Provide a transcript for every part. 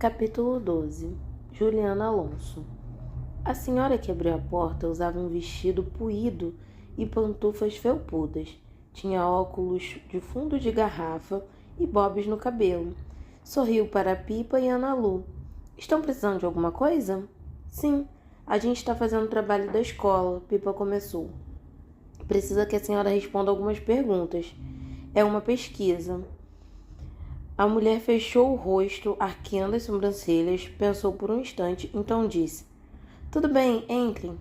Capítulo 12. Juliana Alonso. A senhora que abriu a porta usava um vestido puído e pantufas felpudas. Tinha óculos de fundo de garrafa e bobs no cabelo. Sorriu para a Pipa e Ana Lu. Estão precisando de alguma coisa? Sim, a gente está fazendo o trabalho da escola, Pipa começou. Precisa que a senhora responda algumas perguntas. É uma pesquisa. A mulher fechou o rosto, arqueando as sobrancelhas, pensou por um instante, então disse: Tudo bem, entrem.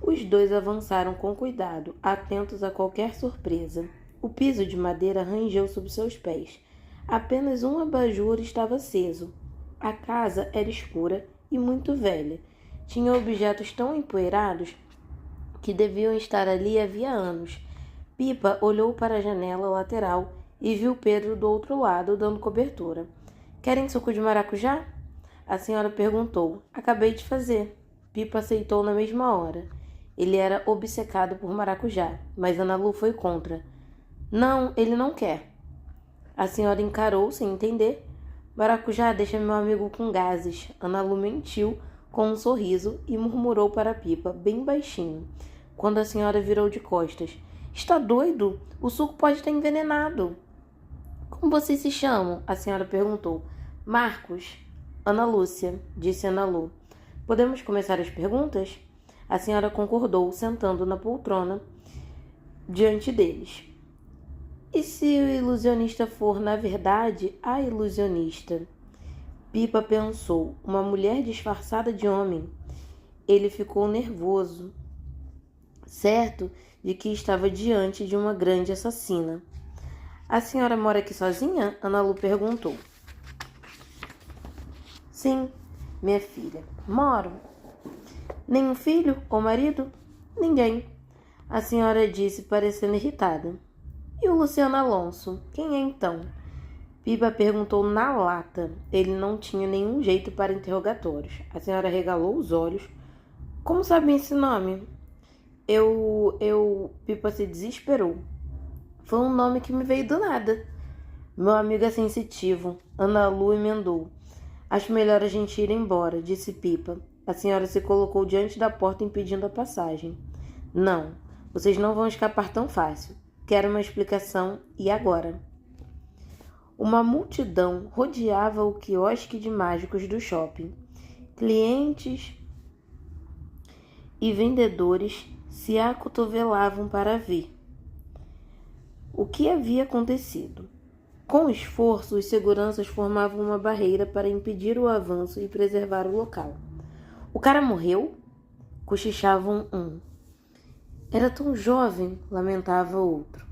Os dois avançaram com cuidado, atentos a qualquer surpresa. O piso de madeira rangeu sob seus pés. Apenas um abajur estava aceso. A casa era escura e muito velha. Tinha objetos tão empoeirados que deviam estar ali havia anos. Pipa olhou para a janela lateral e viu Pedro do outro lado, dando cobertura. Querem suco de maracujá? A senhora perguntou. Acabei de fazer. Pipa aceitou na mesma hora. Ele era obcecado por maracujá, mas Ana Lu foi contra. Não, ele não quer. A senhora encarou sem entender. Maracujá deixa meu amigo com gases. Ana Lu mentiu com um sorriso e murmurou para Pipa, bem baixinho, quando a senhora virou de costas. Está doido? O suco pode estar envenenado. Como vocês se chamam? A senhora perguntou. Marcos. Ana Lúcia, disse Ana Lu. Podemos começar as perguntas? A senhora concordou, sentando na poltrona diante deles. E se o ilusionista for, na verdade, a ilusionista? Pipa pensou. Uma mulher disfarçada de homem. Ele ficou nervoso, certo de que estava diante de uma grande assassina. A senhora mora aqui sozinha? Ana Lu perguntou. Sim, minha filha. Moro. Nenhum filho ou marido? Ninguém. A senhora disse, parecendo irritada. E o Luciano Alonso? Quem é então? Pipa perguntou na lata. Ele não tinha nenhum jeito para interrogatórios. A senhora regalou os olhos. Como sabe esse nome? Pipa se desesperou. Foi um nome que me veio do nada. Meu amigo é sensitivo. Ana Lu emendou. Acho melhor a gente ir embora, disse Pipa. A senhora se colocou diante da porta impedindo a passagem. Não, vocês não vão escapar tão fácil. Quero uma explicação e agora. Uma multidão rodeava o quiosque de mágicos do shopping. Clientes e vendedores se acotovelavam para ver o que havia acontecido. Com esforço, os seguranças formavam uma barreira para impedir o avanço e preservar o local. O cara morreu? Cochichavam um. Era tão jovem, lamentava outro.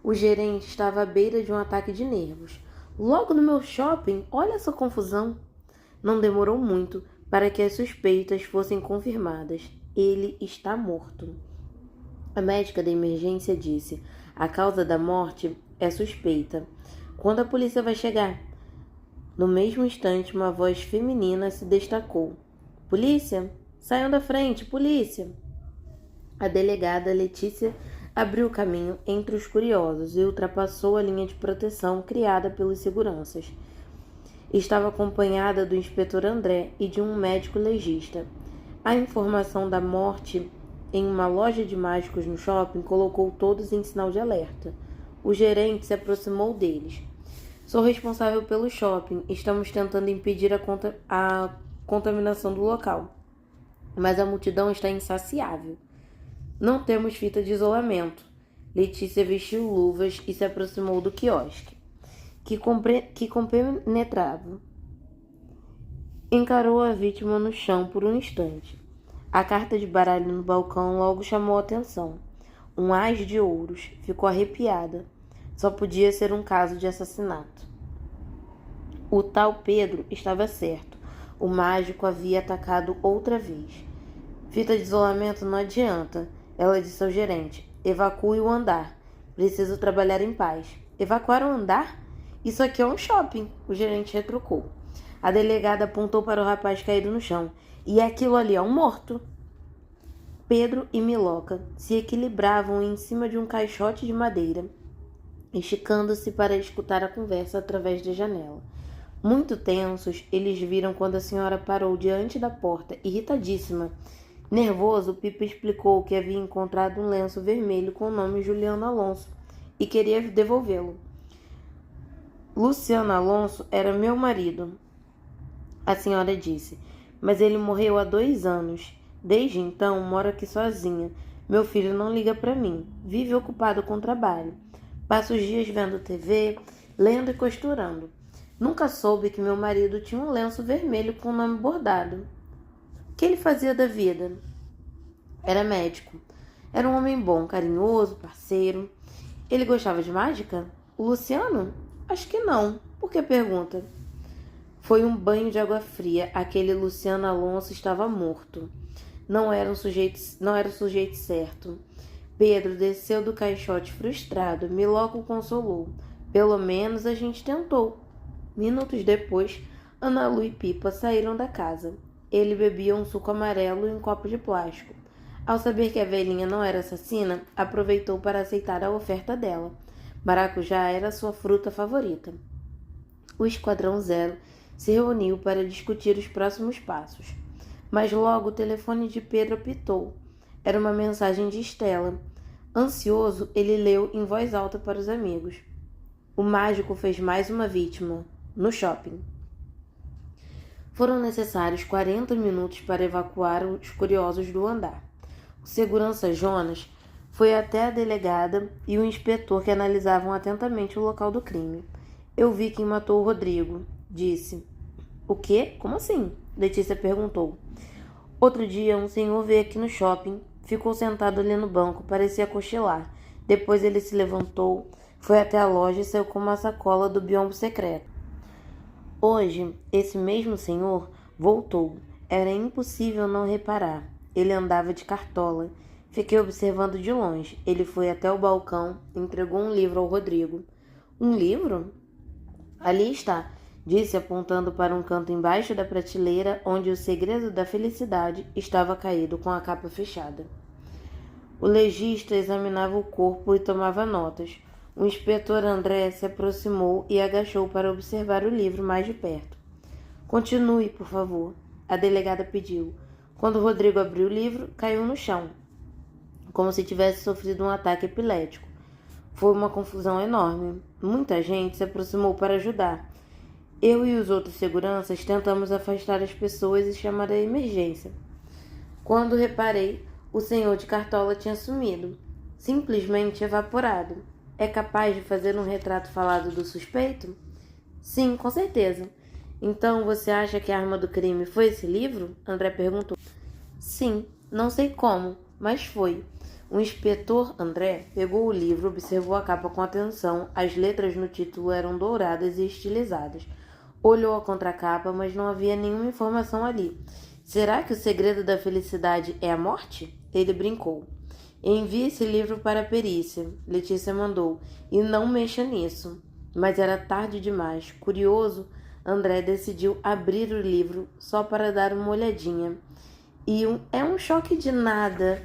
O gerente estava à beira de um ataque de nervos. Logo no meu shopping, olha essa confusão. Não demorou muito para que as suspeitas fossem confirmadas. Ele está morto. A médica da emergência disse: a causa da morte é suspeita. Quando a polícia vai chegar? No mesmo instante, uma voz feminina se destacou. Polícia? Saiam da frente, polícia! A delegada Letícia abriu caminho entre os curiosos e ultrapassou a linha de proteção criada pelos seguranças. Estava acompanhada do inspetor André e de um médico legista. A informação da morte em uma loja de mágicos no shopping colocou todos em sinal de alerta. O gerente se aproximou deles. Sou responsável pelo shopping. Estamos tentando impedir a contaminação do local. Mas a multidão está insaciável. Não temos fita de isolamento. Letícia vestiu luvas e se aproximou do quiosque, que compenetrava. Encarou a vítima no chão por um instante. A carta de baralho no balcão logo chamou a atenção. Um ás de ouros. Ficou arrepiada. Só podia ser um caso de assassinato. O tal Pedro estava certo. O mágico havia atacado outra vez. Fita de isolamento não adianta. Ela disse ao gerente. Evacue o andar. Preciso trabalhar em paz. Evacuar o andar? Isso aqui é um shopping. O gerente retrucou. A delegada apontou para o rapaz caído no chão. E aquilo ali é um morto. Pedro e Miloca se equilibravam em cima de um caixote de madeira, esticando-se para escutar a conversa através da janela. Muito tensos, eles viram quando a senhora parou diante da porta, irritadíssima. Nervoso, Pipa explicou que havia encontrado um lenço vermelho com o nome Juliano Alonso e queria devolvê-lo. Luciano Alonso era meu marido, a senhora disse, mas ele morreu há 2 anos. Desde então, moro aqui sozinha. Meu filho não liga para mim, vive ocupado com trabalho. Passo os dias vendo TV, lendo e costurando. Nunca soube que meu marido tinha um lenço vermelho com o nome bordado. O que ele fazia da vida? Era médico. Era um homem bom, carinhoso, parceiro. Ele gostava de mágica? O Luciano? Acho que não. Por que pergunta? Foi um banho de água fria. Aquele Luciano Alonso estava morto. Não era o sujeito certo. Pedro desceu do caixote frustrado. Miló o consolou. Pelo menos a gente tentou. Minutos depois, Ana Lu e Pipa saíram da casa. Ele bebia um suco amarelo em um copo de plástico. Ao saber que a velhinha não era assassina, aproveitou para aceitar a oferta dela. Maracujá era sua fruta favorita. O Esquadrão Zero se reuniu para discutir os próximos passos. Mas logo o telefone de Pedro apitou. Era uma mensagem de Estela. Ansioso, ele leu em voz alta para os amigos. O mágico fez mais uma vítima, no shopping. Foram necessários 40 minutos para evacuar os curiosos do andar. O segurança Jonas foi até a delegada e o inspetor que analisavam atentamente o local do crime. Eu vi quem matou o Rodrigo, disse. O quê? Como assim? Letícia perguntou. Outro dia, um senhor veio aqui no shopping, ficou sentado ali no banco, parecia cochilar. Depois ele se levantou, foi até a loja e saiu com uma sacola do biombo secreto. Hoje, esse mesmo senhor voltou. Era impossível não reparar. Ele andava de cartola. Fiquei observando de longe. Ele foi até o balcão e entregou um livro ao Rodrigo. Um livro? Ali está, disse apontando para um canto embaixo da prateleira onde o segredo da felicidade estava caído com a capa fechada. O legista examinava o corpo e tomava notas. O inspetor André se aproximou e agachou para observar o livro mais de perto. Continue, por favor, a delegada pediu. Quando Rodrigo abriu o livro, caiu no chão, como se tivesse sofrido um ataque epilético. Foi uma confusão enorme. Muita gente se aproximou para ajudar. Eu e os outros seguranças tentamos afastar as pessoas e chamar a emergência. Quando reparei, o senhor de cartola tinha sumido, simplesmente evaporado. É capaz de fazer um retrato falado do suspeito? Sim, com certeza. Então você acha que a arma do crime foi esse livro? André perguntou. Sim, não sei como, mas foi. O inspetor André pegou o livro, observou a capa com atenção. As letras no título eram douradas e estilizadas. Olhou a contracapa, mas não havia nenhuma informação ali. Será que o segredo da felicidade é a morte? Ele brincou. Envie esse livro para a perícia, Letícia mandou, e não mexa nisso. Mas era tarde demais. Curioso, André decidiu abrir o livro só para dar uma olhadinha. É um choque de nada.